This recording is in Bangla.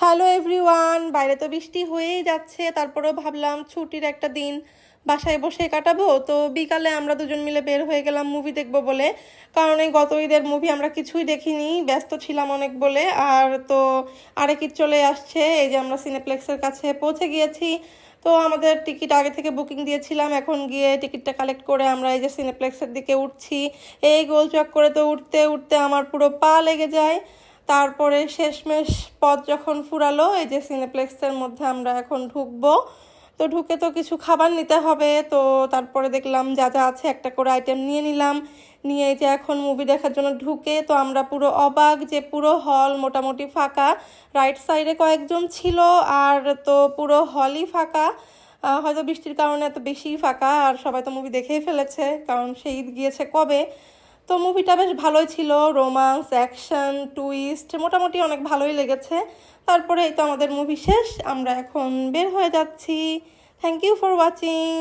হ্যালো এভরিওয়ান, বাইরে তো বৃষ্টি হয়েই যাচ্ছে, তারপরেও ভাবলাম ছুটির একটা দিন বাসায় বসে কাটাবো। তো বিকালে আমরা দুজন মিলে বের হয়ে গেলাম মুভি দেখবো বলে। কারণ এই গত ঈদের মুভি আমরা কিছুই দেখিনি, ব্যস্ত ছিলাম অনেক বলে। আর তো আরেক ঈদ চলে আসছে, এই যে আমরা সিনেপ্লেক্সের কাছে পৌঁছে গিয়েছি। তো আমাদের টিকিট আগে থেকে বুকিং দিয়েছিলাম, এখন গিয়ে টিকিটটা কালেক্ট করে আমরা এই যে সিনেপ্লেক্সের দিকে উঠছি। এই গোলচক করে তো উঠতে উঠতে আমার পুরো পা লেগে যায়। তারপরে শেষমেশ পথ যখন ফুরালো, এই যে সিনেপ্লেক্সের মধ্যে আমরা এখন ঢুকবো। তো ঢুকে তো কিছু খাবার নিতে হবে, তো তারপরে দেখলাম যা যা আছে একটা করে আইটেম নিয়ে নিলাম। নিয়ে এই যে এখন মুভি দেখার জন্য ঢুকে তো আমরা পুরো অবাক যে পুরো হল মোটামুটি ফাঁকা। রাইট সাইডে কয়েকজন ছিল, আর তো পুরো হলই ফাঁকা। হয়তো বৃষ্টির কারণে এত বেশিই ফাঁকা, আর সবাই তো মুভি দেখেই ফেলেছে কারণ সেই ঈদ গিয়েছে কবে। তো মুভিটা বেশ ভালোই ছিল, রোমান্স, অ্যাকশন, টুইস্ট, মোটামুটি অনেক ভালোই লেগেছে। তারপরে এই তো আমাদের মুভি শেষ, আমরা এখন বের হয়ে যাচ্ছি। Thank you for watching.